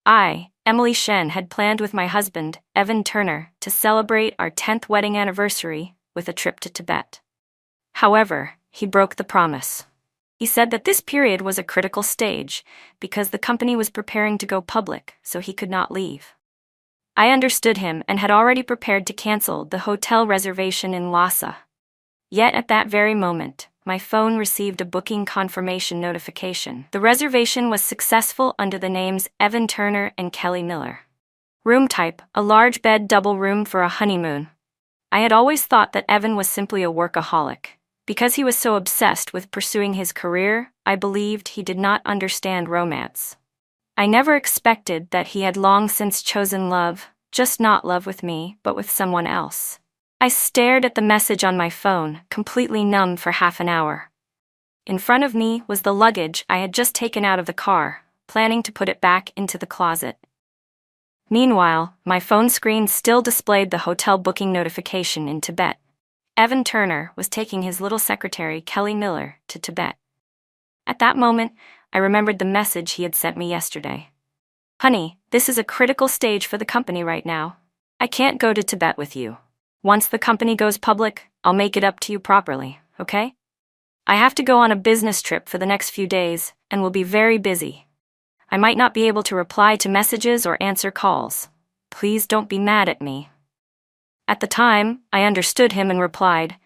I, Emily Shen, had planned with my husband, Evan Turner, to celebrate our 10th wedding anniversary with a trip to Tibet. However, he broke the promise. He said that this period was a critical stage because the company was preparing to go public, so he could not leave. I understood him and had already prepared to cancel the hotel reservation in Lhasa. Yet at that very moment, my phone received a booking confirmation notification. The reservation was successful under the names Evan Turner and Kelly Miller. Room type, a large bed double room for a honeymoon. I had always thought that Evan was simply a workaholic. Because he was so obsessed with pursuing his career, I believed he did not understand romance. I never expected that he had long since chosen love, just not love with me, but with someone else. I stared at the message on my phone, completely numb for half an hour. In front of me was the luggage I had just taken out of the car, planning to put it back into the closet. Meanwhile, my phone screen still displayed the hotel booking notification in Tibet. Evan Turner was taking his little secretary, Kelly Miller, to Tibet. At that moment, I remembered the message he had sent me yesterday. "Honey, this is a critical stage for the company right now. I can't go to Tibet with you. Once the company goes public, I'll make it up to you properly, okay? I have to go on a business trip for the next few days, and will be very busy. I might not be able to reply to messages or answer calls. Please don't be mad at me." At the time, I understood him and replied,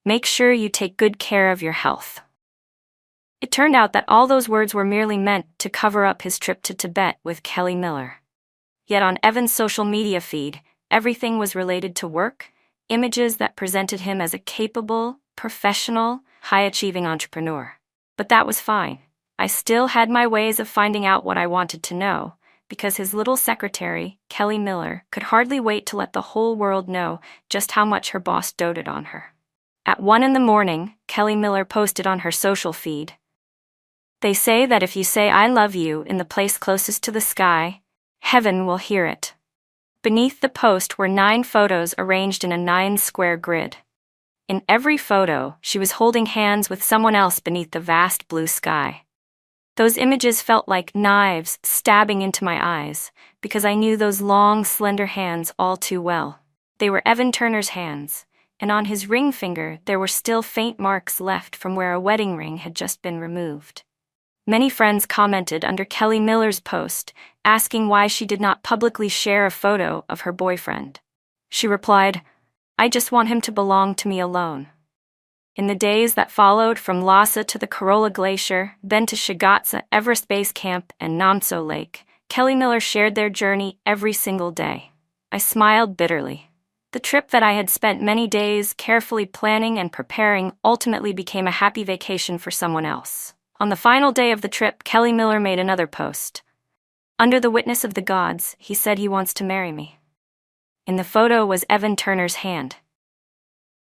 "Make sure you take good care of your health." It turned out that all those words were merely meant to cover up his trip to Tibet with Kelly Miller. Yet on Evan's social media feed, everything was related to work, images that presented him as a capable, professional, high-achieving entrepreneur. But that was fine. I still had my ways of finding out what I wanted to know, because his little secretary, Kelly Miller, could hardly wait to let the whole world know just how much her boss doted on her. At 1 a.m, Kelly Miller posted on her social feed, "They say that if you say I love you in the place closest to the sky, heaven will hear it." Beneath the post were 9 photos arranged in a 9-square grid. In every photo, she was holding hands with someone else beneath the vast blue sky. Those images felt like knives stabbing into my eyes, because I knew those long, slender hands all too well. They were Evan Turner's hands, and on his ring finger there were still faint marks left from where a wedding ring had just been removed. Many friends commented under Kelly Miller's post, asking why she did not publicly share a photo of her boyfriend. She replied, "I just want him to belong to me alone." In the days that followed, from Lhasa to the Karola Glacier, then to Shigatse, Everest Base Camp, and Namtso Lake, Kelly Miller shared their journey every single day. I smiled bitterly. The trip that I had spent many days carefully planning and preparing ultimately became a happy vacation for someone else. On the final day of the trip, Kelly Miller made another post. "Under the witness of the gods, he said he wants to marry me." In the photo was Evan Turner's hand,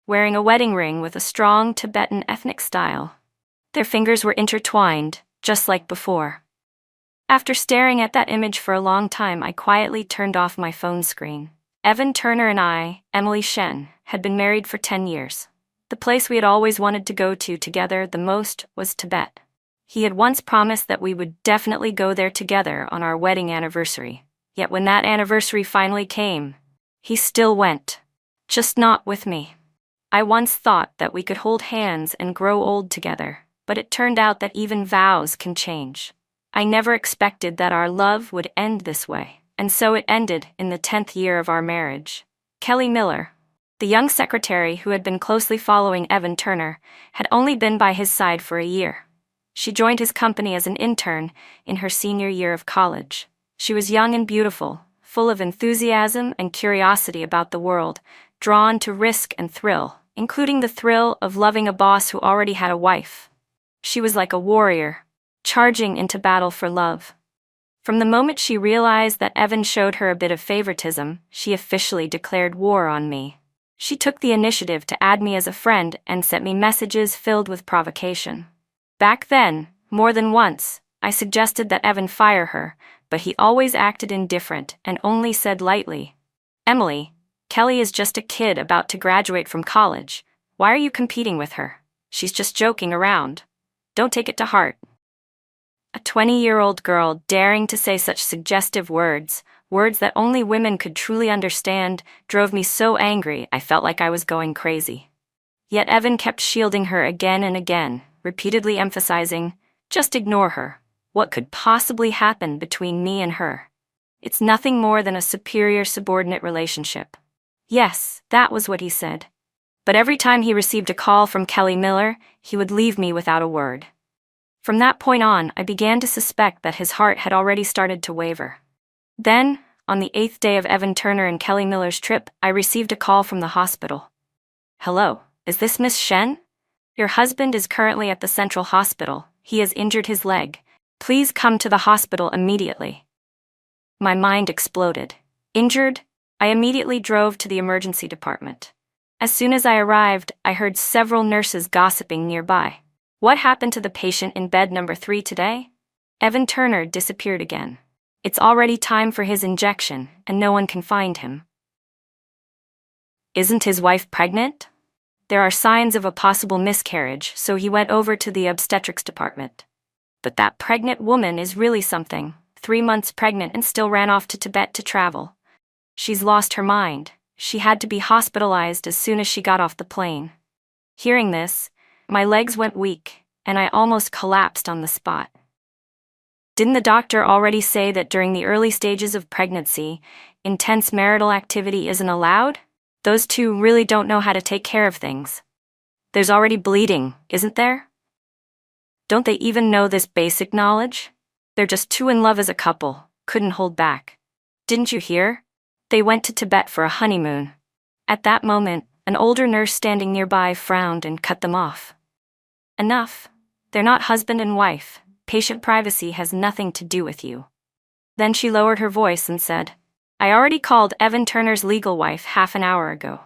wearing a wedding ring with a strong Tibetan ethnic style. Their fingers were intertwined, just like before. After staring at that image for a long time, I quietly turned off my phone screen. Evan Turner and I, Emily Shen, had been married for 10 years. The place we had always wanted to go to together the most was Tibet. He had once promised that we would definitely go there together on our wedding anniversary. Yet when that anniversary finally came, he still went. Just not with me. I once thought that we could hold hands and grow old together, but it turned out that even vows can change. I never expected that our love would end this way, and so it ended in the 10th year of our marriage. Kelly Miller, the young secretary who had been closely following Evan Turner, had only been by his side for a year. She joined his company as an intern in her senior year of college. She was young and beautiful, full of enthusiasm and curiosity about the world, drawn to risk and thrill, including the thrill of loving a boss who already had a wife. She was like a warrior, charging into battle for love. From the moment she realized that Evan showed her a bit of favoritism, she officially declared war on me. She took the initiative to add me as a friend and sent me messages filled with provocation. Back then, more than once, I suggested that Evan fire her, but he always acted indifferent and only said lightly, "Emily, Kelly is just a kid about to graduate from college. Why are you competing with her? She's just joking around. Don't take it to heart." A 20-year-old girl daring to say such suggestive words, words that only women could truly understand, drove me so angry I felt like I was going crazy. Yet Evan kept shielding her again and again, repeatedly emphasizing, "Just ignore her. What could possibly happen between me and her? It's nothing more than a superior-subordinate relationship." Yes, that was what he said. But every time he received a call from Kelly Miller, he would leave me without a word. From that point on, I began to suspect that his heart had already started to waver. Then, on the 8th day of Evan Turner and Kelly Miller's trip, I received a call from the hospital. "Hello, is this Miss Shen? Your husband is currently at the Central Hospital. He has injured his leg. Please come to the hospital immediately." My mind exploded. Injured? I immediately drove to the emergency department. As soon as I arrived, I heard several nurses gossiping nearby. "What happened to the patient in bed number 3 today? Evan Turner disappeared again. It's already time for his injection, and no one can find him. Isn't his wife pregnant? There are signs of a possible miscarriage, so he went over to the obstetrics department. But that pregnant woman is really something. 3 months pregnant and still ran off to Tibet to travel. She's lost her mind. She had to be hospitalized as soon as she got off the plane." Hearing this, my legs went weak, and I almost collapsed on the spot. Didn't the doctor already say that during the early stages of pregnancy, intense marital activity isn't allowed? Those two really don't know how to take care of things. There's already bleeding, isn't there? Don't they even know this basic knowledge? They're just too in love as a couple, couldn't hold back. Didn't you hear? They went to Tibet for a honeymoon. At that moment, an older nurse standing nearby frowned and cut them off. Enough. They're not husband and wife. Patient privacy has nothing to do with you. Then she lowered her voice and said, "I already called Evan Turner's legal wife half an hour ago."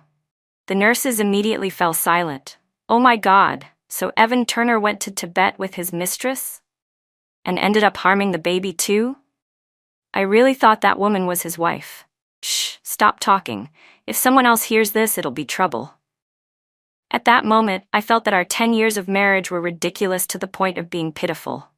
The nurses immediately fell silent. Oh my God, so Evan Turner went to Tibet with his mistress? And ended up harming the baby too? I really thought that woman was his wife. Shh, stop talking. If someone else hears this, it'll be trouble. At that moment, I felt that our 10 years of marriage were ridiculous to the point of being pitiful.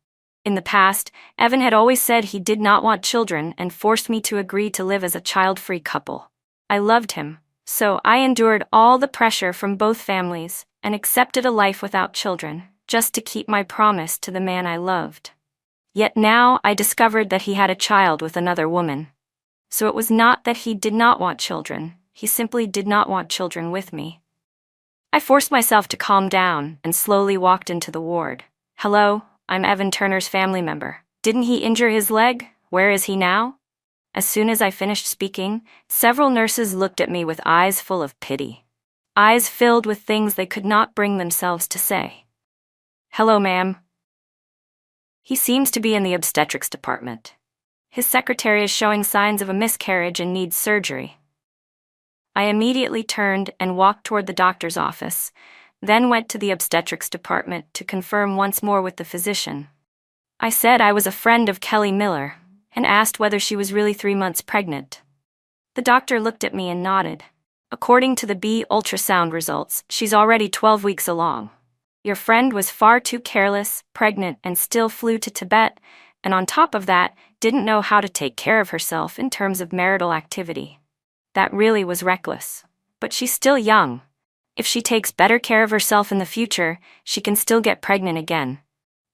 In the past, Evan had always said he did not want children and forced me to agree to live as a child-free couple. I loved him, so I endured all the pressure from both families and accepted a life without children, just to keep my promise to the man I loved. Yet now I discovered that he had a child with another woman. So it was not that he did not want children, he simply did not want children with me. I forced myself to calm down and slowly walked into the ward. "Hello, I'm Evan Turner's family member. Didn't he injure his leg? Where is he now?" As soon as I finished speaking, several nurses looked at me with eyes full of pity. Eyes filled with things they could not bring themselves to say. "Hello, ma'am. He seems to be in the obstetrics department. His secretary is showing signs of a miscarriage and needs surgery." I immediately turned and walked toward the doctor's office, then went to the obstetrics department to confirm once more with the physician. I said I was a friend of Kelly Miller and asked whether she was really 3 months pregnant. The doctor looked at me and nodded. "According to the B ultrasound results, she's already 12 weeks along. Your friend was far too careless, pregnant, and still flew to Tibet, and on top of that, didn't know how to take care of herself in terms of marital activity. That really was reckless. But she's still young. If she takes better care of herself in the future, she can still get pregnant again.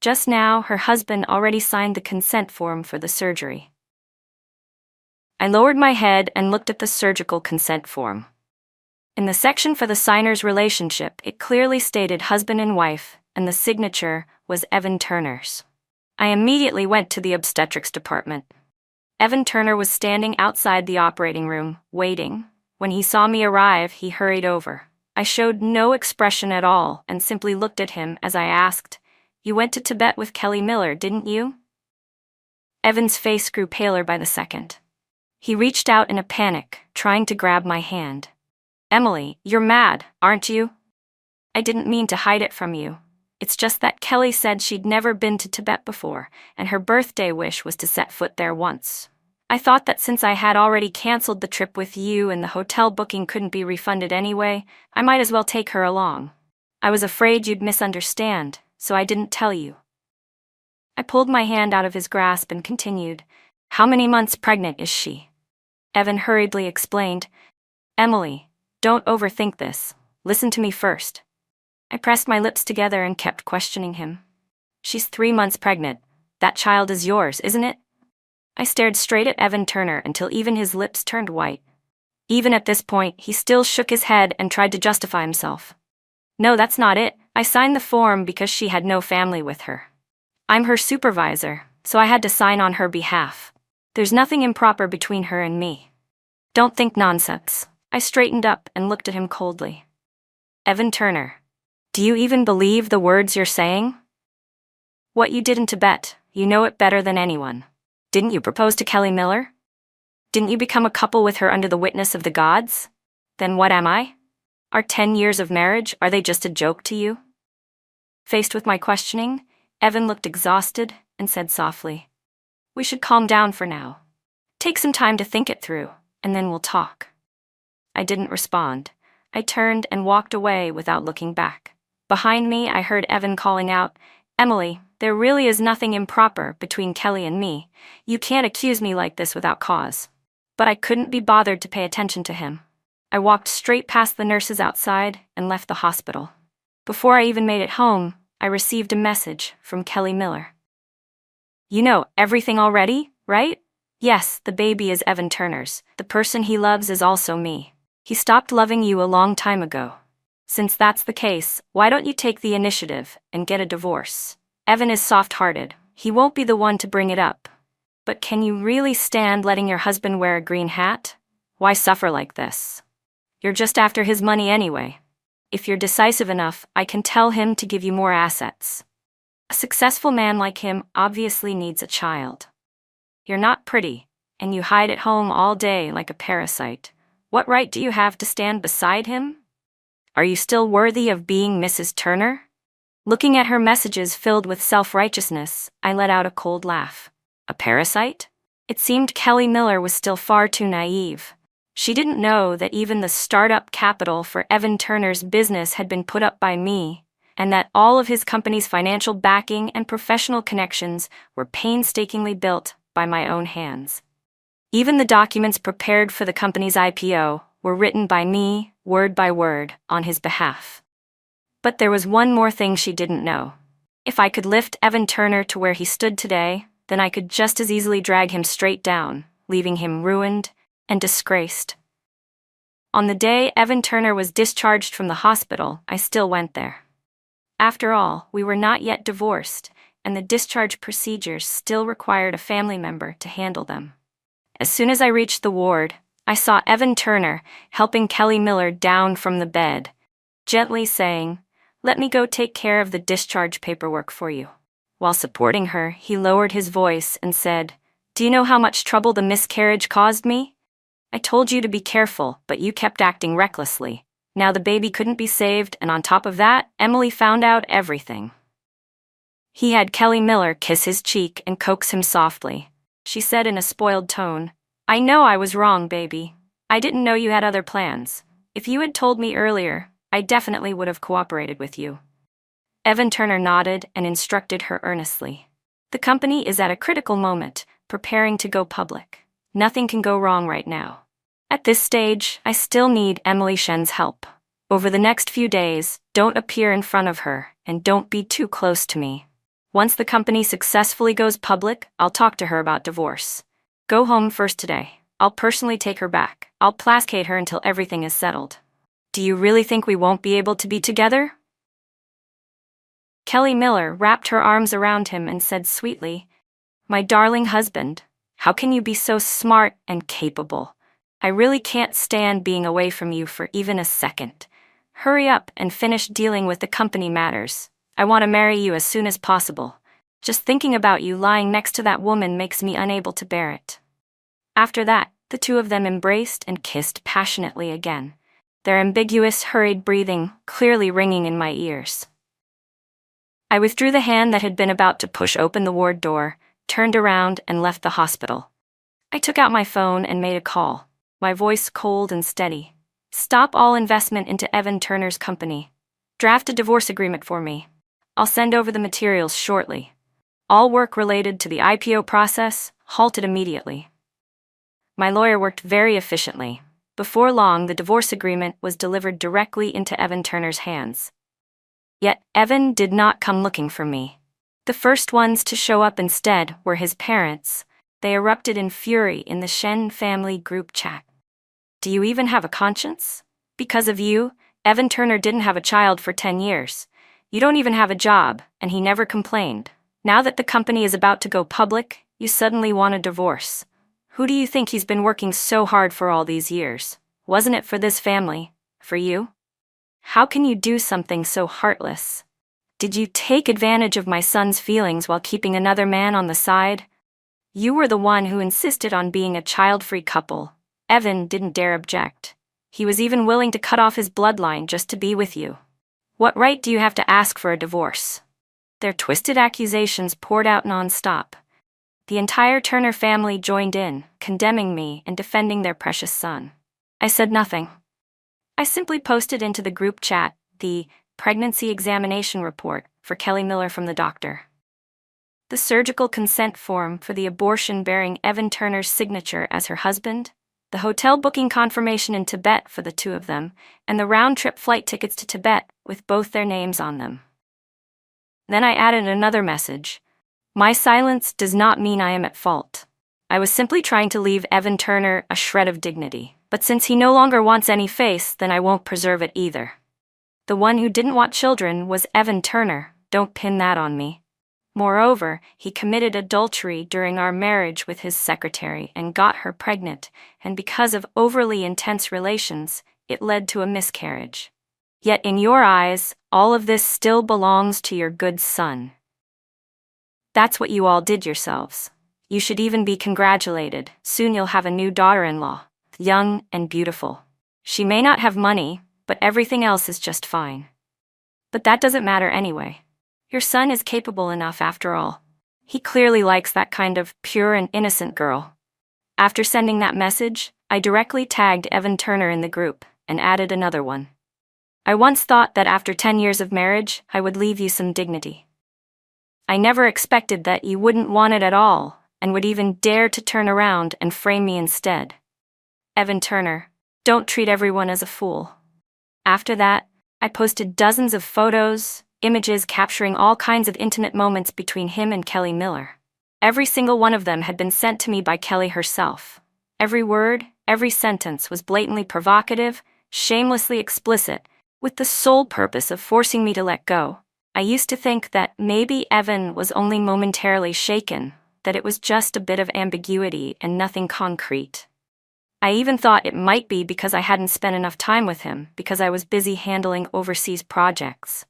Just now, her husband already signed the consent form for the surgery." I lowered my head and looked at the surgical consent form. In the section for the signer's relationship, it clearly stated husband and wife, and the signature was Evan Turner's. I immediately went to the obstetrics department. Evan Turner was standing outside the operating room, waiting. When he saw me arrive, he hurried over. I showed no expression at all and simply looked at him as I asked, "You went to Tibet with Kelly Miller, didn't you?" Evan's face grew paler by the second. He reached out in a panic, trying to grab my hand. "Emily, you're mad, aren't you? I didn't mean to hide it from you. It's just that Kelly said she'd never been to Tibet before, and her birthday wish was to set foot there once. I thought that since I had already canceled the trip with you and the hotel booking couldn't be refunded anyway, I might as well take her along. I was afraid you'd misunderstand, so I didn't tell you." I pulled my hand out of his grasp and continued. How many months pregnant is she? Evan hurriedly explained. Emily, don't overthink this. Listen to me first. I pressed my lips together and kept questioning him. She's 3 months pregnant. That child is yours, isn't it? I stared straight at Evan Turner until even his lips turned white. Even at this point, he still shook his head and tried to justify himself. No, that's not it. I signed the form because she had no family with her. I'm her supervisor, so I had to sign on her behalf. There's nothing improper between her and me. Don't think nonsense. I straightened up and looked at him coldly. Evan Turner, do you even believe the words you're saying? What you did in Tibet, you know it better than anyone. Didn't you propose to Kelly Miller? Didn't you become a couple with her under the witness of the gods? Then what am I? Our 10 years of marriage, are they just a joke to you? Faced with my questioning, Evan looked exhausted and said softly, We should calm down for now. Take some time to think it through, and then we'll talk. I didn't respond. I turned and walked away without looking back. Behind me, I heard Evan calling out, Emily, there really is nothing improper between Kelly and me. You can't accuse me like this without cause. But I couldn't be bothered to pay attention to him. I walked straight past the nurses outside and left the hospital. Before I even made it home, I received a message from Kelly Miller. You know everything already, right? Yes, the baby is Evan Turner's. The person he loves is also me. He stopped loving you a long time ago. Since that's the case, why don't you take the initiative and get a divorce? Evan is soft-hearted. He won't be the one to bring it up. But can you really stand letting your husband wear a green hat? Why suffer like this? You're just after his money anyway. If you're decisive enough, I can tell him to give you more assets. A successful man like him obviously needs a child. You're not pretty, and you hide at home all day like a parasite. What right do you have to stand beside him? Are you still worthy of being Mrs. Turner? Looking at her messages filled with self-righteousness, I let out a cold laugh. A parasite? It seemed Kelly Miller was still far too naive. She didn't know that even the startup capital for Evan Turner's business had been put up by me, and that all of his company's financial backing and professional connections were painstakingly built by my own hands. Even the documents prepared for the company's IPO were written by me, word by word, on his behalf. But there was one more thing she didn't know. If I could lift Evan Turner to where he stood today, then I could just as easily drag him straight down, leaving him ruined and disgraced. On the day Evan Turner was discharged from the hospital, I still went there. After all, we were not yet divorced, and the discharge procedures still required a family member to handle them. As soon as I reached the ward, I saw Evan Turner helping Kelly Miller down from the bed, gently saying, "Let me go take care of the discharge paperwork for you." While supporting her, he lowered his voice and said, "Do you know how much trouble the miscarriage caused me? I told you to be careful, but you kept acting recklessly. Now the baby couldn't be saved, and on top of that, Emily found out everything." He had Kelly Miller kiss his cheek and coax him softly. She said in a spoiled tone, "I know I was wrong, baby. I didn't know you had other plans. If you had told me earlier, I definitely would have cooperated with you." Evan Turner nodded and instructed her earnestly. "The company is at a critical moment, preparing to go public. Nothing can go wrong right now. At this stage, I still need Emily Shen's help. Over the next few days, don't appear in front of her, and don't be too close to me. Once the company successfully goes public, I'll talk to her about divorce. Go home first today. I'll personally take her back. I'll placate her until everything is settled. Do you really think we won't be able to be together?" Kelly Miller wrapped her arms around him and said sweetly, "My darling husband, how can you be so smart and capable? I really can't stand being away from you for even a second. Hurry up and finish dealing with the company matters. I want to marry you as soon as possible. Just thinking about you lying next to that woman makes me unable to bear it." After that, the two of them embraced and kissed passionately again, their ambiguous, hurried breathing clearly ringing in my ears. I withdrew the hand that had been about to push open the ward door, turned around, and left the hospital. I took out my phone and made a call, my voice cold and steady. "Stop all investment into Evan Turner's company. Draft a divorce agreement for me. I'll send over the materials shortly. All work related to the IPO process halted immediately. My lawyer worked very efficiently. Before long, the divorce agreement was delivered directly into Evan Turner's hands. Yet, Evan did not come looking for me. The first ones to show up instead were his parents. They erupted in fury in the Shen family group chat. Do you even have a conscience? Because of you, Evan Turner didn't have a child for 10 years. You don't even have a job, and he never complained. Now that the company is about to go public, you suddenly want a divorce. Who do you think he's been working so hard for all these years? Wasn't it for this family? For you? How can you do something so heartless? Did you take advantage of my son's feelings while keeping another man on the side? You were the one who insisted on being a child-free couple. Evan didn't dare object. He was even willing to cut off his bloodline just to be with you. What right do you have to ask for a divorce? Their twisted accusations poured out non-stop. The entire Turner family joined in, condemning me and defending their precious son. I said nothing. I simply posted into the group chat the pregnancy examination report for Kelly Miller from the doctor, the surgical consent form for the abortion bearing Evan Turner's signature as her husband, the hotel booking confirmation in Tibet for the two of them, and the round-trip flight tickets to Tibet with both their names on them. Then I added another message. My silence does not mean I am at fault. I was simply trying to leave Evan Turner a shred of dignity. But since he no longer wants any face, then I won't preserve it either. The one who didn't want children was Evan Turner. Don't pin that on me. Moreover, he committed adultery during our marriage with his secretary and got her pregnant, and because of overly intense relations, it led to a miscarriage. Yet in your eyes, all of this still belongs to your good son. That's what you all did yourselves. You should even be congratulated. Soon you'll have a new daughter-in-law, young and beautiful. She may not have money, but everything else is just fine. But that doesn't matter anyway. Your son is capable enough after all. He clearly likes that kind of pure and innocent girl. After sending that message, I directly tagged Evan Turner in the group and added another one. I once thought that after 10 years of marriage, I would leave you some dignity. I never expected that you wouldn't want it at all and would even dare to turn around and frame me instead. Evan Turner, don't treat everyone as a fool. After that, I posted dozens of photos, images capturing all kinds of intimate moments between him and Kelly Miller. Every single one of them had been sent to me by Kelly herself. Every word, every sentence was blatantly provocative, shamelessly explicit, with the sole purpose of forcing me to let go. I used to think that maybe Evan was only momentarily shaken, that it was just a bit of ambiguity and nothing concrete. I even thought it might be because I hadn't spent enough time with him, because I was busy handling overseas projects.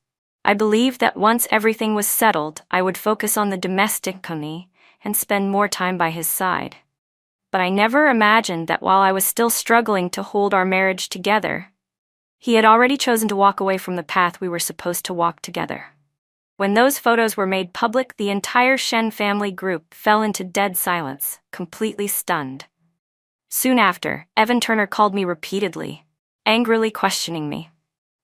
I believed that once everything was settled, I would focus on the domestic company and spend more time by his side. But I never imagined that while I was still struggling to hold our marriage together, he had already chosen to walk away from the path we were supposed to walk together. When those photos were made public, the entire Shen family group fell into dead silence, completely stunned. Soon after, Evan Turner called me repeatedly, angrily questioning me.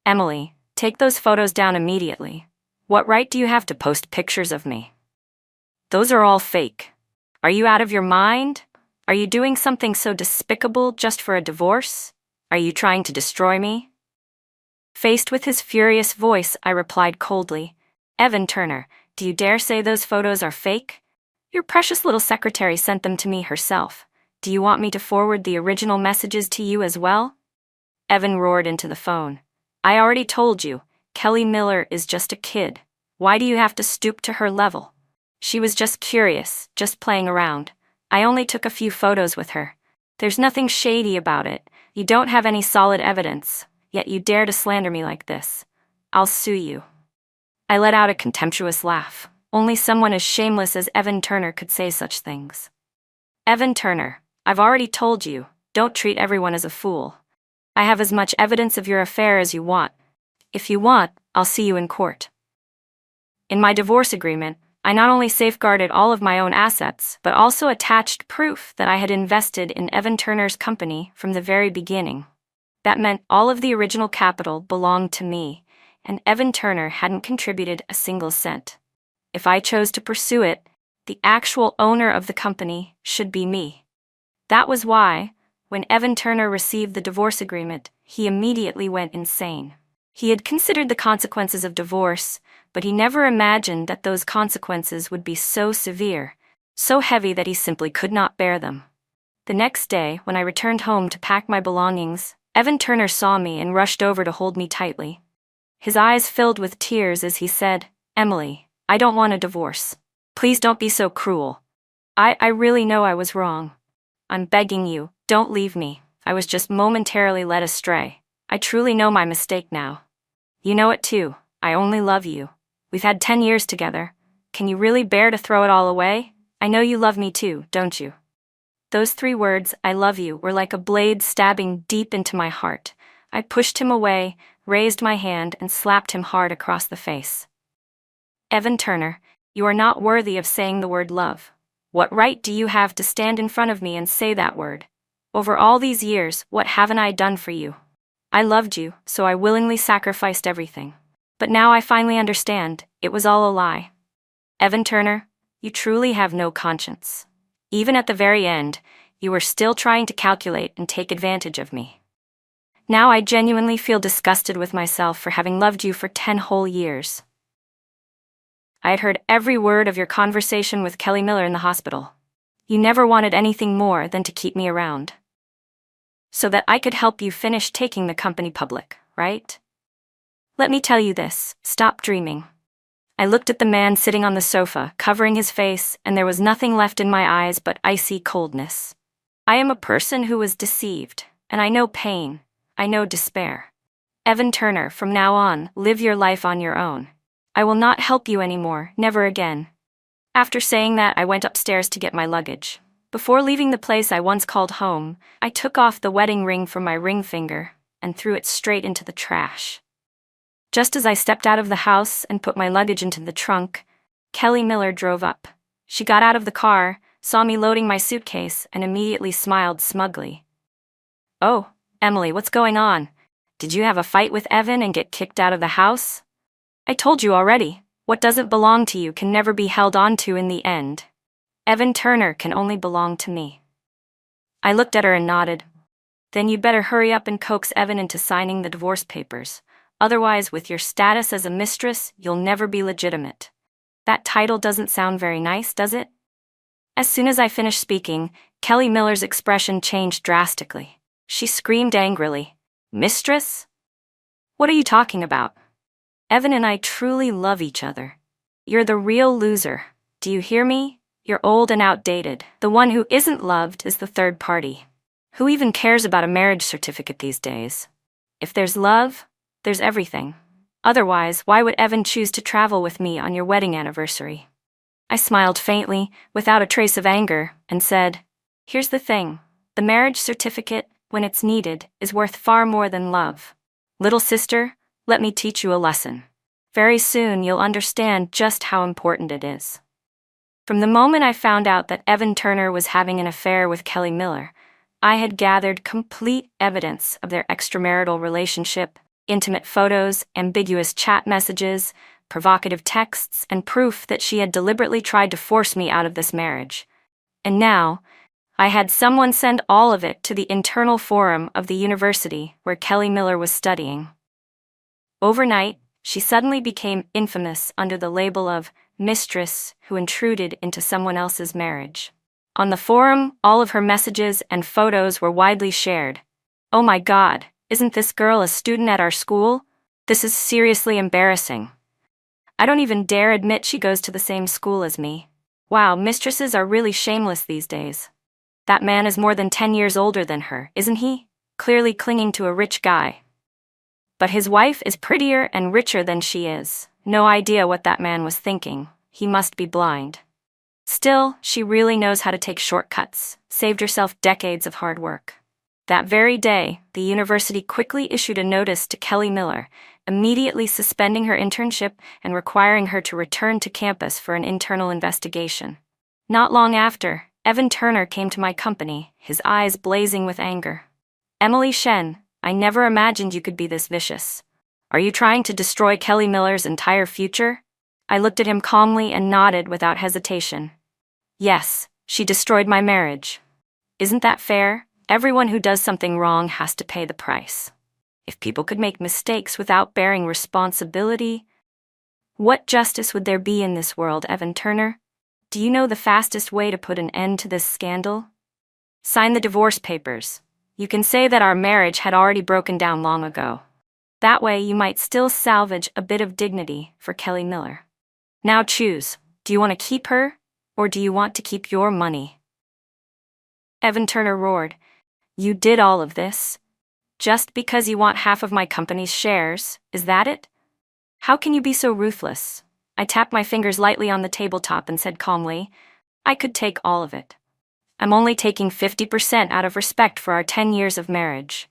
Emily, take those photos down immediately. What right do you have to post pictures of me? Those are all fake. Are you out of your mind? Are you doing something so despicable just for a divorce? Are you trying to destroy me? Faced with his furious voice, I replied coldly, Evan Turner, do you dare say those photos are fake? Your precious little secretary sent them to me herself. Do you want me to forward the original messages to you as well? Evan roared into the phone. I already told you, Kelly Miller is just a kid. Why do you have to stoop to her level? She was just curious, just playing around. I only took a few photos with her. There's nothing shady about it. You don't have any solid evidence, yet you dare to slander me like this. I'll sue you. I let out a contemptuous laugh. Only someone as shameless as Evan Turner could say such things. Evan Turner, I've already told you, don't treat everyone as a fool. I have as much evidence of your affair as you want. If you want, I'll see you in court. In my divorce agreement, I not only safeguarded all of my own assets, but also attached proof that I had invested in Evan Turner's company from the very beginning. That meant all of the original capital belonged to me, and Evan Turner hadn't contributed a single cent. If I chose to pursue it, the actual owner of the company, should be me. That was why, when Evan Turner received the divorce agreement, he immediately went insane. He had considered the consequences of divorce, but he never imagined that those consequences would be so severe, so heavy that he simply could not bear them. The next day, when I returned home to pack my belongings, Evan Turner saw me and rushed over to hold me tightly. His eyes filled with tears as he said, "Emily, I don't want a divorce. Please don't be so cruel. I really know I was wrong. I'm begging you, don't leave me. I was just momentarily led astray. I truly know my mistake now. You know it too. I only love you. We've had 10 years together. Can you really bear to throw it all away? I know you love me too, don't you?" Those 3 words, "I love you," were like a blade stabbing deep into my heart. I pushed him away, raised my hand, and slapped him hard across the face. "Evan Turner, you are not worthy of saying the word love. What right do you have to stand in front of me and say that word? Over all these years, what haven't I done for you? I loved you, so I willingly sacrificed everything. But now I finally understand, it was all a lie. Evan Turner, you truly have no conscience. Even at the very end, you were still trying to calculate and take advantage of me. Now I genuinely feel disgusted with myself for having loved you for 10 whole years. I had heard every word of your conversation with Kelly Miller in the hospital. You never wanted anything more than to keep me around, so that I could help you finish taking the company public, right? Let me tell you this, stop dreaming." I looked at the man sitting on the sofa, covering his face, and there was nothing left in my eyes but icy coldness. I am a person who was deceived, and I know pain, I know despair. Evan Turner, from now on, live your life on your own. I will not help you anymore, never again. After saying that, I went upstairs to get my luggage. Before leaving the place I once called home, I took off the wedding ring from my ring finger and threw it straight into the trash. Just as I stepped out of the house and put my luggage into the trunk, Kelly Miller drove up. She got out of the car, saw me loading my suitcase, and immediately smiled smugly. "Oh, Emily, what's going on? Did you have a fight with Evan and get kicked out of the house? I told you already, what doesn't belong to you can never be held on to in the end. Evan Turner can only belong to me." I looked at her and nodded. "Then you'd better hurry up and coax Evan into signing the divorce papers. Otherwise, with your status as a mistress, you'll never be legitimate. That title doesn't sound very nice, does it?" As soon as I finished speaking, Kelly Miller's expression changed drastically. She screamed angrily, "Mistress? What are you talking about? Evan and I truly love each other. You're the real loser. Do you hear me? You're old and outdated. The one who isn't loved is the third party. Who even cares about a marriage certificate these days? If there's love, there's everything. Otherwise, why would Evan choose to travel with me on your wedding anniversary?" I smiled faintly, without a trace of anger, and said, "Here's the thing. The marriage certificate, when it's needed, is worth far more than love. Little sister, let me teach you a lesson. Very soon you'll understand just how important it is." From the moment I found out that Evan Turner was having an affair with Kelly Miller, I had gathered complete evidence of their extramarital relationship, intimate photos, ambiguous chat messages, provocative texts, and proof that she had deliberately tried to force me out of this marriage. And now, I had someone send all of it to the internal forum of the university where Kelly Miller was studying. Overnight, she suddenly became infamous under the label of mistress who intruded into someone else's marriage. On the forum, all of her messages and photos were widely shared. "Oh my God, isn't this girl a student at our school? This is seriously embarrassing. I don't even dare admit she goes to the same school as me. Wow, mistresses are really shameless these days. That man is more than 10 years older than her, isn't he? Clearly clinging to a rich guy. But his wife is prettier and richer than she is. No idea what that man was thinking. He must be blind. Still, she really knows how to take shortcuts, saved herself decades of hard work." That very day, the university quickly issued a notice to Kelly Miller, immediately suspending her internship and requiring her to return to campus for an internal investigation. Not long after, Evan Turner came to my company, his eyes blazing with anger. "Emily Shen, I never imagined you could be this vicious. Are you trying to destroy Kelly Miller's entire future?" I looked at him calmly and nodded without hesitation. Yes, she destroyed my marriage. Isn't that fair? Everyone who does something wrong has to pay the price. If people could make mistakes without bearing responsibility, what justice would there be in this world, Evan Turner? Do you know the fastest way to put an end to this scandal? Sign the divorce papers. You can say that our marriage had already broken down long ago. That way you might still salvage a bit of dignity for Kelly Miller. Now choose, do you want to keep her, or do you want to keep your money? Evan Turner roared, "You did all of this? Just because you want half of my company's shares, is that it? How can you be so ruthless?" I tapped my fingers lightly on the tabletop and said calmly, "I could take all of it. I'm only taking 50% out of respect for our 10 years of marriage."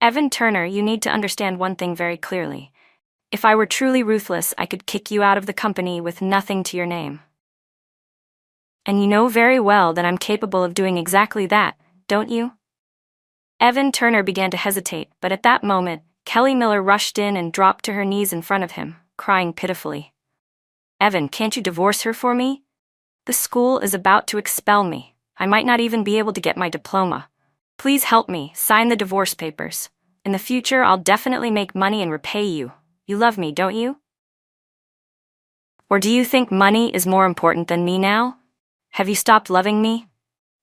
Evan Turner, you need to understand one thing very clearly. If I were truly ruthless, I could kick you out of the company with nothing to your name. And you know very well that I'm capable of doing exactly that, don't you? Evan Turner began to hesitate, but at that moment, Kelly Miller rushed in and dropped to her knees in front of him, crying pitifully. "Evan, can't you divorce her for me? The school is about to expel me. I might not even be able to get my diploma. Please help me, sign the divorce papers. In the future, I'll definitely make money and repay you. You love me, don't you? Or do you think money is more important than me now? Have you stopped loving me?"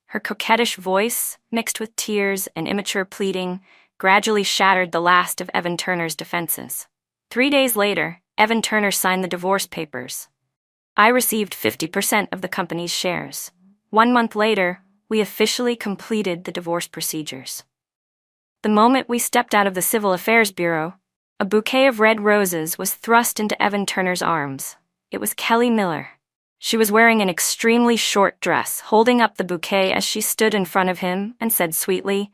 Her coquettish voice, mixed with tears and immature pleading, gradually shattered the last of Evan Turner's defenses. 3 days later, Evan Turner signed the divorce papers. I received 50% of the company's shares. 1 month later, we officially completed the divorce procedures. The moment we stepped out of the Civil Affairs Bureau, a bouquet of red roses was thrust into Evan Turner's arms. It was Kelly Miller. She was wearing an extremely short dress, holding up the bouquet as she stood in front of him and said sweetly,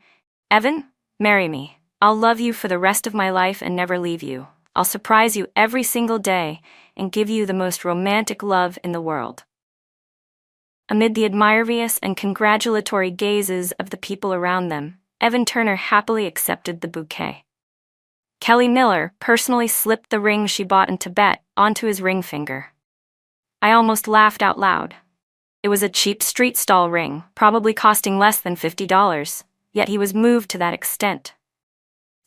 "Evan, marry me. I'll love you for the rest of my life and never leave you. I'll surprise you every single day and give you the most romantic love in the world." Amid the admirious and congratulatory gazes of the people around them, Evan Turner happily accepted the bouquet. Kelly Miller personally slipped the ring she bought in Tibet onto his ring finger. I almost laughed out loud. It was a cheap street stall ring, probably costing less than $50, yet he was moved to that extent.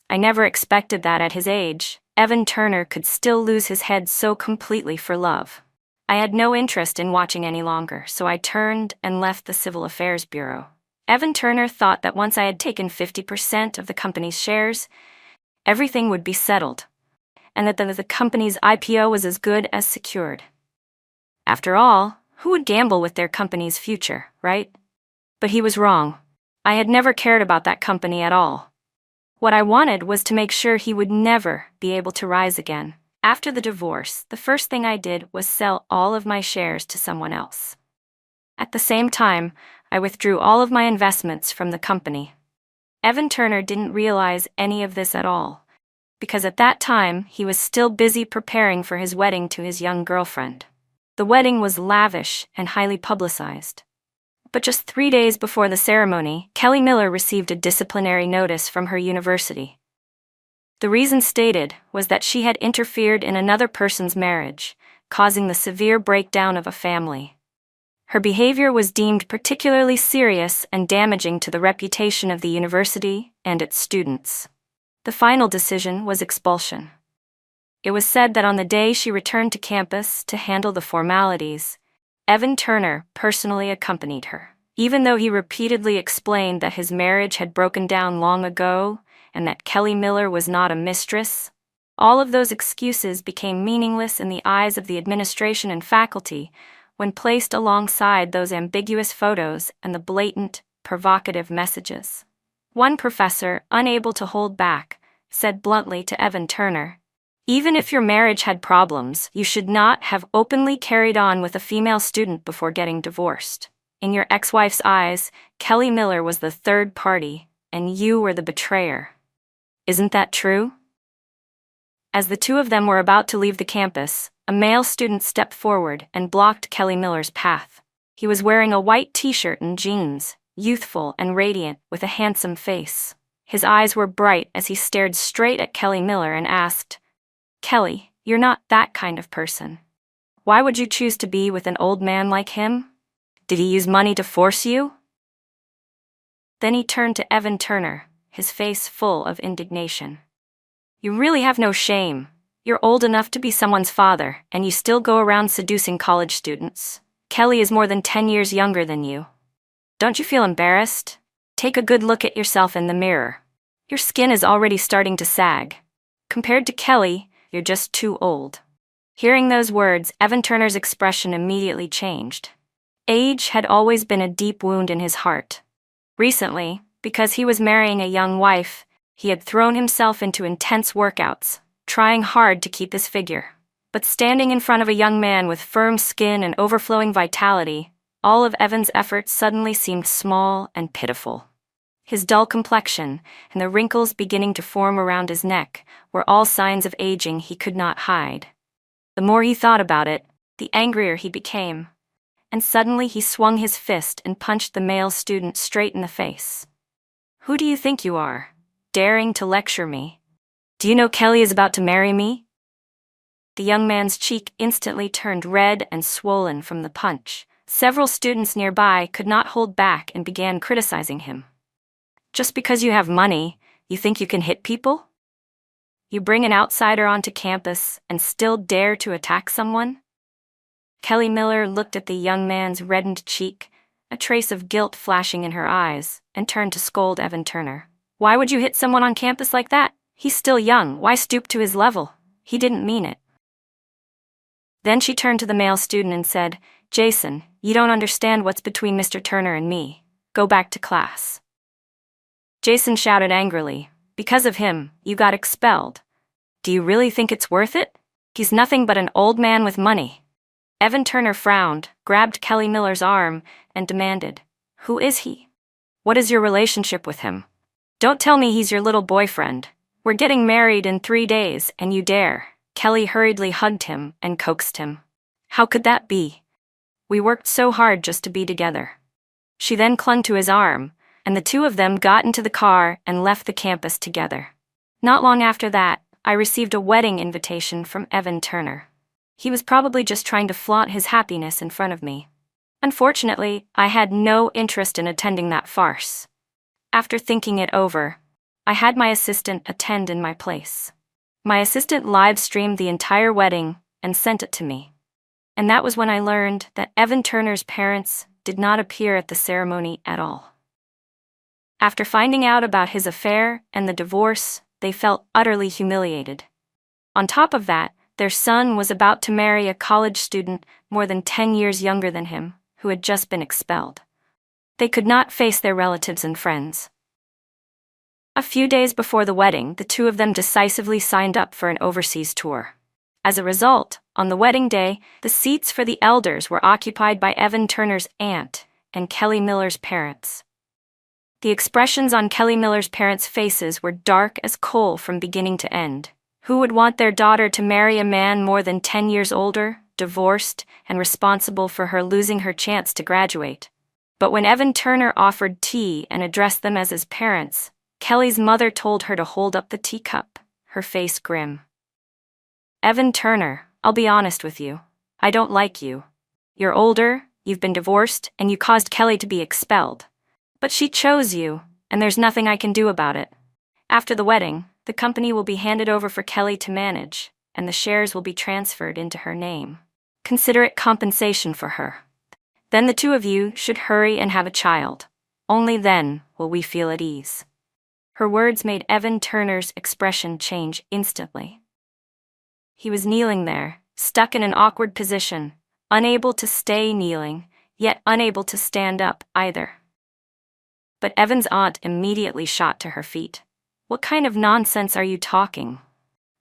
I never expected that at his age, Evan Turner could still lose his head so completely for love. I had no interest in watching any longer, so I turned and left the Civil Affairs Bureau. Evan Turner thought that once I had taken 50% of the company's shares, everything would be settled, and that the company's IPO was as good as secured. After all, who would gamble with their company's future, right? But he was wrong. I had never cared about that company at all. What I wanted was to make sure he would never be able to rise again. After the divorce, the first thing I did was sell all of my shares to someone else. At the same time, I withdrew all of my investments from the company. Evan Turner didn't realize any of this at all, because at that time he was still busy preparing for his wedding to his young girlfriend. The wedding was lavish and highly publicized. But just 3 days before the ceremony, Kelly Miller received a disciplinary notice from her university. The reason stated was that she had interfered in another person's marriage, causing the severe breakdown of a family. Her behavior was deemed particularly serious and damaging to the reputation of the university and its students. The final decision was expulsion. It was said that on the day she returned to campus to handle the formalities, Evan Turner personally accompanied her. Even though he repeatedly explained that his marriage had broken down long ago and that Kelly Miller was not a mistress, all of those excuses became meaningless in the eyes of the administration and faculty when placed alongside those ambiguous photos and the blatant, provocative messages. One professor, unable to hold back, said bluntly to Evan Turner, "Even if your marriage had problems, you should not have openly carried on with a female student before getting divorced. In your ex-wife's eyes, Kelly Miller was the third party, and you were the betrayer. Isn't that true?" As the two of them were about to leave the campus, a male student stepped forward and blocked Kelly Miller's path. He was wearing a white t-shirt and jeans, youthful and radiant, with a handsome face. His eyes were bright as he stared straight at Kelly Miller and asked, "Kelly, you're not that kind of person. Why would you choose to be with an old man like him? Did he use money to force you? Then he turned to Evan Turner, his face full of indignation. You really have no shame. You're old enough to be someone's father, and you still go around seducing college students. Kelly is more than 10 years younger than you. Don't you feel embarrassed? Take a good look at yourself in the mirror. Your skin is already starting to sag. Compared to Kelly, you're just too old. Hearing those words, Evan Turner's expression immediately changed. Age had always been a deep wound in his heart. Recently, because he was marrying a young wife, he had thrown himself into intense workouts, trying hard to keep his figure. But standing in front of a young man with firm skin and overflowing vitality, all of Evan's efforts suddenly seemed small and pitiful. His dull complexion and the wrinkles beginning to form around his neck were all signs of aging he could not hide. The more he thought about it, the angrier he became, and suddenly he swung his fist and punched the male student straight in the face. Who do you think you are, daring to lecture me? Do you know Kelly is about to marry me? The young man's cheek instantly turned red and swollen from the punch. Several students nearby could not hold back and began criticizing him. Just because you have money, you think you can hit people? You bring an outsider onto campus and still dare to attack someone? Kelly Miller looked at the young man's reddened cheek, a trace of guilt flashing in her eyes, and turned to scold Evan Turner. Why would you hit someone on campus like that? He's still young. Why stoop to his level? He didn't mean it. Then she turned to the male student and said, Jason, you don't understand what's between Mr. Turner and me. Go back to class. Jason shouted angrily, because of him, you got expelled. Do you really think it's worth it? He's nothing but an old man with money. Evan Turner frowned, grabbed Kelly Miller's arm, and demanded, Who is he? What is your relationship with him? Don't tell me he's your little boyfriend. We're getting married in 3 days, and you dare. Kelly hurriedly hugged him and coaxed him. How could that be? We worked so hard just to be together. She then clung to his arm, and the two of them got into the car and left the campus together. Not long after that, I received a wedding invitation from Evan Turner. He was probably just trying to flaunt his happiness in front of me. Unfortunately, I had no interest in attending that farce. After thinking it over, I had my assistant attend in my place. My assistant live-streamed the entire wedding and sent it to me. And that was when I learned that Evan Turner's parents did not appear at the ceremony at all. After finding out about his affair and the divorce, they felt utterly humiliated. On top of that, their son was about to marry a college student more than 10 years younger than him, who had just been expelled. They could not face their relatives and friends. A few days before the wedding, the two of them decisively signed up for an overseas tour. As a result, on the wedding day, the seats for the elders were occupied by Evan Turner's aunt and Kelly Miller's parents. The expressions on Kelly Miller's parents' faces were dark as coal from beginning to end. Who would want their daughter to marry a man more than 10 years older, divorced, and responsible for her losing her chance to graduate? But when Evan Turner offered tea and addressed them as his parents, Kelly's mother told her to hold up the teacup, her face grim. Evan Turner, I'll be honest with you. I don't like you. You're older, you've been divorced, and you caused Kelly to be expelled. But she chose you, and there's nothing I can do about it. After the wedding, the company will be handed over for Kelly to manage, and the shares will be transferred into her name. Consider it compensation for her. Then the two of you should hurry and have a child. Only then will we feel at ease. Her words made Evan Turner's expression change instantly. He was kneeling there, stuck in an awkward position, unable to stay kneeling, yet unable to stand up either. But Evan's aunt immediately shot to her feet. What kind of nonsense are you talking?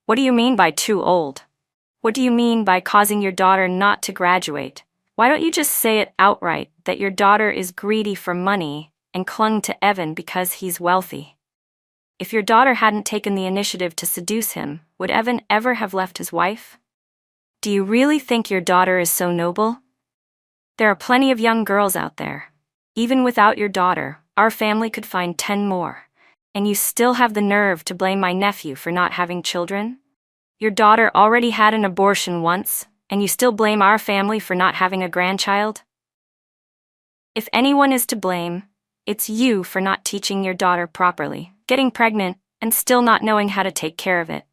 What do you mean by too old? What do you mean by causing your daughter not to graduate? Why don't you just say it outright that your daughter is greedy for money and clung to Evan because he's wealthy? If your daughter hadn't taken the initiative to seduce him, would Evan ever have left his wife? Do you really think your daughter is so noble? There are plenty of young girls out there. Even without your daughter, our family could find 10 more. And you still have the nerve to blame my nephew for not having children? Your daughter already had an abortion once, and you still blame our family for not having a grandchild? If anyone is to blame, it's you for not teaching your daughter properly, getting pregnant, and still not knowing how to take care of it.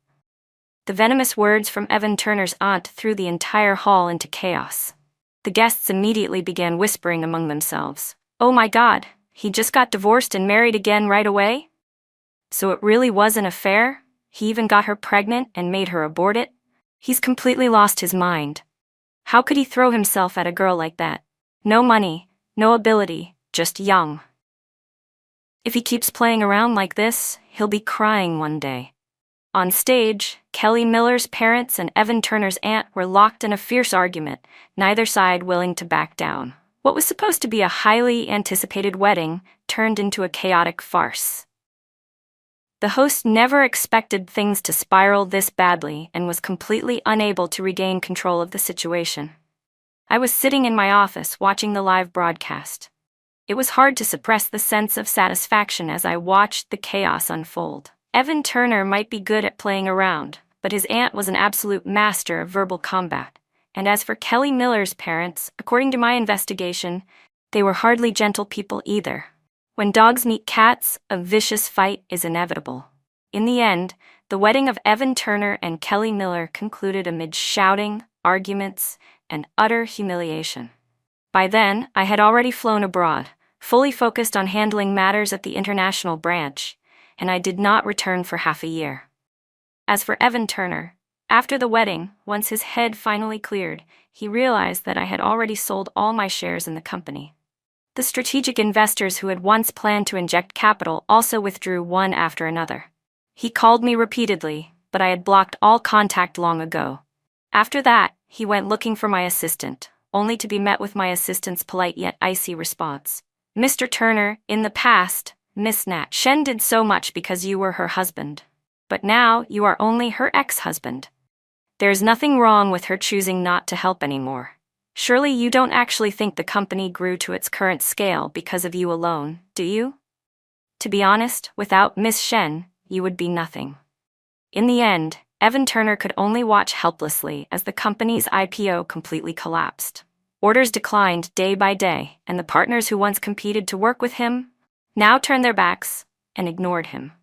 The venomous words from Evan Turner's aunt threw the entire hall into chaos. The guests immediately began whispering among themselves, "Oh my God, he just got divorced and married again right away? So it really was an affair? He even got her pregnant and made her abort it? He's completely lost his mind. How could he throw himself at a girl like that? No money, no ability, just young. If he keeps playing around like this, he'll be crying one day." On stage, Kelly Miller's parents and Evan Turner's aunt were locked in a fierce argument, neither side willing to back down. What was supposed to be a highly anticipated wedding turned into a chaotic farce. The host never expected things to spiral this badly and was completely unable to regain control of the situation. I was sitting in my office watching the live broadcast. It was hard to suppress the sense of satisfaction as I watched the chaos unfold. Evan Turner might be good at playing around, but his aunt was an absolute master of verbal combat. And as for Kelly Miller's parents, according to my investigation, they were hardly gentle people either. When dogs meet cats, a vicious fight is inevitable. In the end, the wedding of Evan Turner and Kelly Miller concluded amid shouting, arguments, and utter humiliation. By then, I had already flown abroad, fully focused on handling matters at the international branch, and I did not return for half a year. As for Evan Turner, after the wedding, once his head finally cleared, he realized that I had already sold all my shares in the company. The strategic investors who had once planned to inject capital also withdrew one after another. He called me repeatedly, but I had blocked all contact long ago. After that, he went looking for my assistant, only to be met with my assistant's polite yet icy response. "Mr. Turner, in the past, Miss Nat Shen did so much because you were her husband. But now you are only her ex-husband. There's nothing wrong with her choosing not to help anymore. Surely you don't actually think the company grew to its current scale because of you alone, do you? To be honest, without Miss Shen, you would be nothing." In the end, Evan Turner could only watch helplessly as the company's IPO completely collapsed. Orders declined day by day, and the partners who once competed to work with him now turned their backs and ignored him.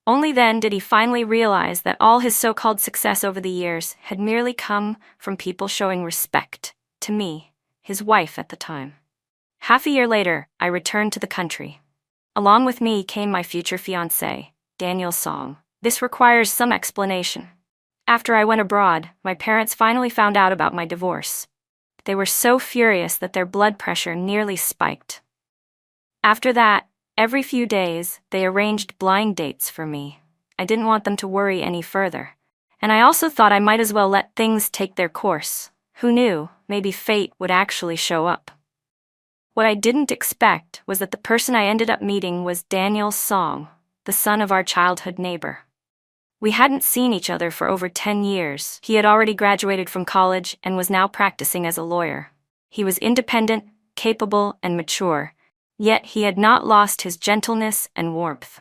Only then did he finally realize that all his so-called success over the years had merely come from people showing respect to me, his wife at the time. Half a year later, I returned to the country. Along with me came my future fiancé, Daniel Song. This requires some explanation. After I went abroad, my parents finally found out about my divorce. They were so furious that their blood pressure nearly spiked. After that, every few days, they arranged blind dates for me. I didn't want them to worry any further. And I also thought I might as well let things take their course. Who knew, maybe fate would actually show up. What I didn't expect was that the person I ended up meeting was Daniel Song, the son of our childhood neighbor. We hadn't seen each other for over 10 years. He had already graduated from college and was now practicing as a lawyer. He was independent, capable, and mature, yet he had not lost his gentleness and warmth.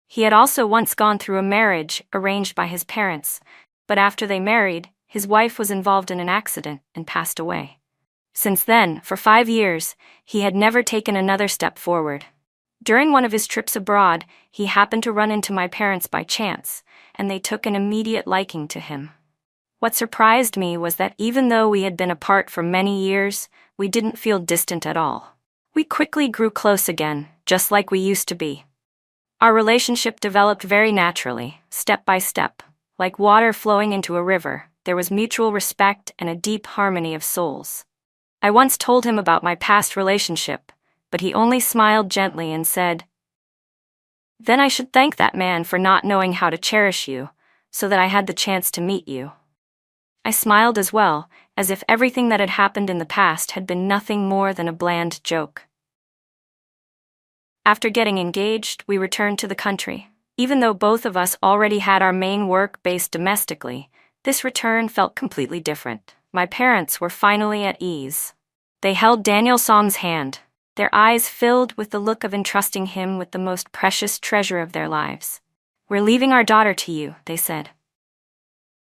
He had also once gone through a marriage arranged by his parents, but after they married, his wife was involved in an accident and passed away. Since then, for 5 years, he had never taken another step forward. During one of his trips abroad, he happened to run into my parents by chance, and they took an immediate liking to him. What surprised me was that even though we had been apart for many years, we didn't feel distant at all. We quickly grew close again, just like we used to be. Our relationship developed very naturally, step by step. Like water flowing into a river, there was mutual respect and a deep harmony of souls. I once told him about my past relationship, but he only smiled gently and said, "Then I should thank that man for not knowing how to cherish you, so that I had the chance to meet you." I smiled as well, as if everything that had happened in the past had been nothing more than a bland joke. After getting engaged, we returned to the country. Even though both of us already had our main work based domestically, this return felt completely different. My parents were finally at ease. They held Daniel Song's hand, their eyes filled with the look of entrusting him with the most precious treasure of their lives. "We're leaving our daughter to you," they said.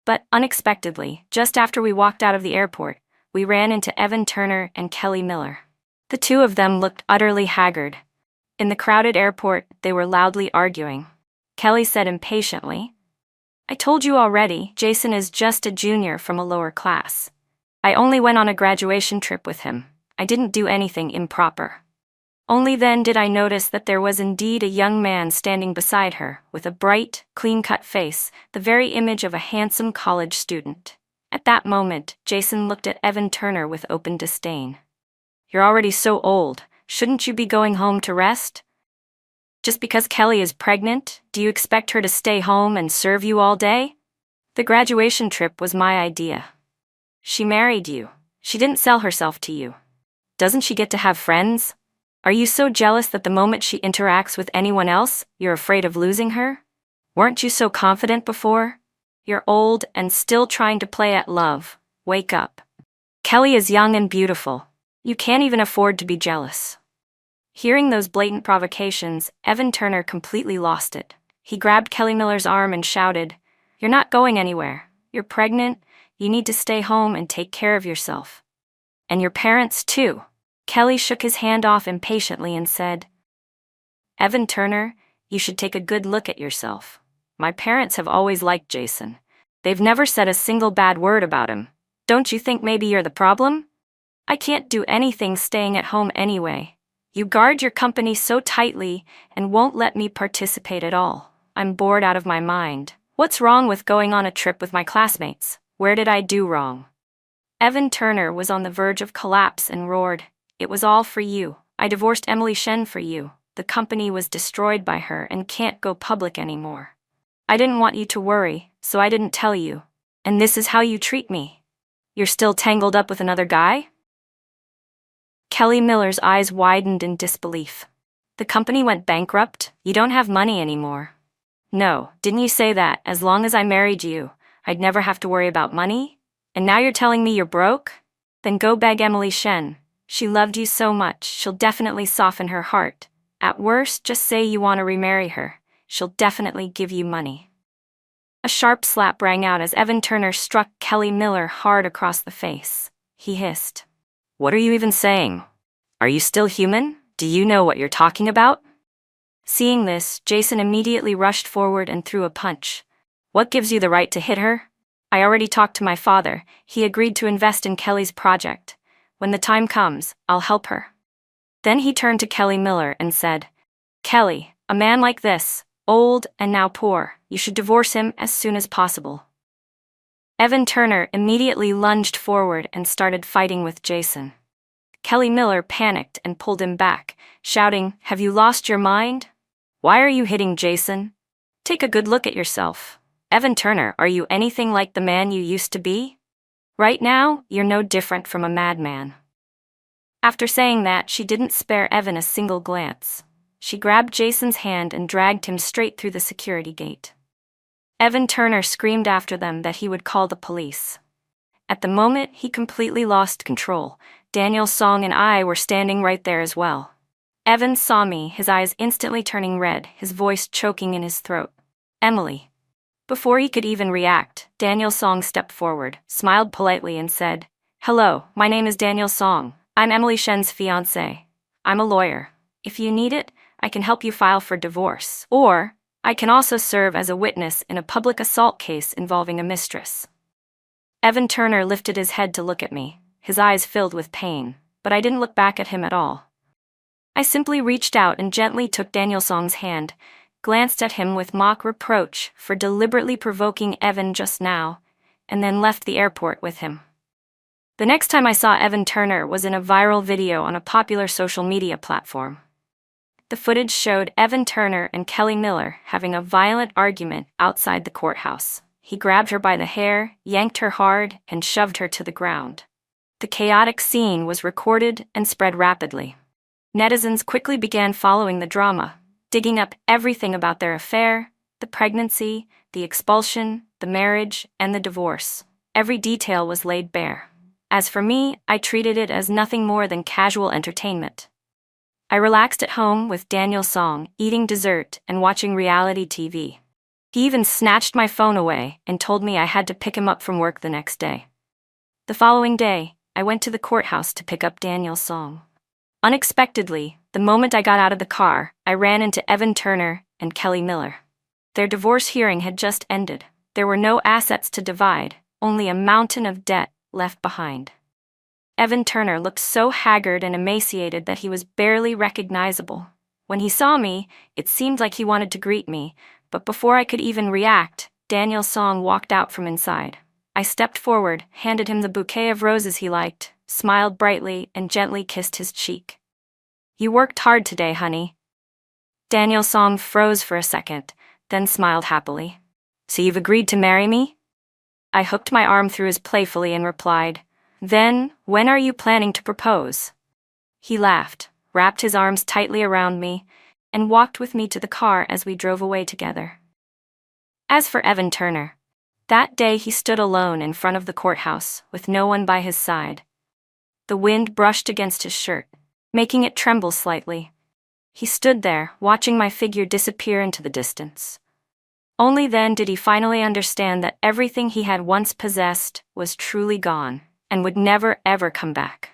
But unexpectedly, just after we walked out of the airport, we ran into Evan Turner and Kelly Miller. The two of them looked utterly haggard. In the crowded airport, they were loudly arguing. Kelly said impatiently, "I told you already, Jason is just a junior from a lower class. I only went on a graduation trip with him. I didn't do anything improper." Only then did I notice that there was indeed a young man standing beside her, with a bright, clean-cut face, the very image of a handsome college student. At that moment, Jason looked at Evan Turner with open disdain. "You're already so old, shouldn't you be going home to rest? Just because Kelly is pregnant, do you expect her to stay home and serve you all day? The graduation trip was my idea. She married you. She didn't sell herself to you. Doesn't she get to have friends? Are you so jealous that the moment she interacts with anyone else, you're afraid of losing her? Weren't you so confident before? You're old and still trying to play at love. Wake up. Kelly is young and beautiful. You can't even afford to be jealous." Hearing those blatant provocations, Evan Turner completely lost it. He grabbed Kelly Miller's arm and shouted, "You're not going anywhere. You're pregnant. You need to stay home and take care of yourself. And your parents, too." Kelly shook his hand off impatiently and said, "Evan Turner, you should take a good look at yourself. My parents have always liked Jason. They've never said a single bad word about him. Don't you think maybe you're the problem? I can't do anything staying at home anyway. You guard your company so tightly and won't let me participate at all. I'm bored out of my mind. What's wrong with going on a trip with my classmates? Where did I do wrong?" Evan Turner was on the verge of collapse and roared, "It was all for you. I divorced Emily Shen for you. The company was destroyed by her and can't go public anymore. I didn't want you to worry, so I didn't tell you. And this is how you treat me? You're still tangled up with another guy?" Kelly Miller's eyes widened in disbelief. "The company went bankrupt? You don't have money anymore?" "No, didn't you say that, as long as I married you, I'd never have to worry about money? And now you're telling me you're broke? Then go beg Emily Shen. She loved you so much, she'll definitely soften her heart. At worst, just say you want to remarry her. She'll definitely give you money." A sharp slap rang out as Evan Turner struck Kelly Miller hard across the face. He hissed, "What are you even saying? Are you still human? Do you know what you're talking about?" Seeing this, Jason immediately rushed forward and threw a punch. "What gives you the right to hit her? I already talked to my father. He agreed to invest in Kelly's project. When the time comes, I'll help her." Then he turned to Kelly Miller and said, "Kelly, a man like this, old and now poor, you should divorce him as soon as possible." Evan Turner immediately lunged forward and started fighting with Jason. Kelly Miller panicked and pulled him back, shouting, "Have you lost your mind? Why are you hitting Jason? Take a good look at yourself. Evan Turner, are you anything like the man you used to be? Right now, you're no different from a madman." After saying that, she didn't spare Evan a single glance. She grabbed Jason's hand and dragged him straight through the security gate. Evan Turner screamed after them that he would call the police. At the moment, he completely lost control. Daniel Song and I were standing right there as well. Evan saw me, his eyes instantly turning red, his voice choking in his throat. "Emily." Before he could even react, Daniel Song stepped forward, smiled politely and said, "Hello, my name is Daniel Song. I'm Emily Shen's fiancé. I'm a lawyer. If you need it, I can help you file for divorce. Or, I can also serve as a witness in a public assault case involving a mistress." Evan Turner lifted his head to look at me, his eyes filled with pain, but I didn't look back at him at all. I simply reached out and gently took Daniel Song's hand, glanced at him with mock reproach for deliberately provoking Evan just now, and then left the airport with him. The next time I saw Evan Turner was in a viral video on a popular social media platform. The footage showed Evan Turner and Kelly Miller having a violent argument outside the courthouse. He grabbed her by the hair, yanked her hard, and shoved her to the ground. The chaotic scene was recorded and spread rapidly. Netizens quickly began following the drama, digging up everything about their affair, the pregnancy, the expulsion, the marriage, and the divorce. Every detail was laid bare. As for me, I treated it as nothing more than casual entertainment. I relaxed at home with Daniel Song, eating dessert and watching reality TV. He even snatched my phone away and told me I had to pick him up from work the next day. The following day, I went to the courthouse to pick up Daniel Song. Unexpectedly, the moment I got out of the car, I ran into Evan Turner and Kelly Miller. Their divorce hearing had just ended. There were no assets to divide, only a mountain of debt left behind. Evan Turner looked so haggard and emaciated that he was barely recognizable. When he saw me, it seemed like he wanted to greet me, but before I could even react, Daniel Song walked out from inside. I stepped forward, handed him the bouquet of roses he liked, smiled brightly, and gently kissed his cheek. "You worked hard today, honey." Daniel Song froze for a second, then smiled happily. "So you've agreed to marry me?" I hooked my arm through his playfully and replied, "Then, when are you planning to propose?" He laughed, wrapped his arms tightly around me, and walked with me to the car as we drove away together. As for Evan Turner, that day he stood alone in front of the courthouse, with no one by his side. The wind brushed against his shirt, making it tremble slightly. He stood there, watching my figure disappear into the distance. Only then did he finally understand that everything he had once possessed was truly gone, and would never ever come back.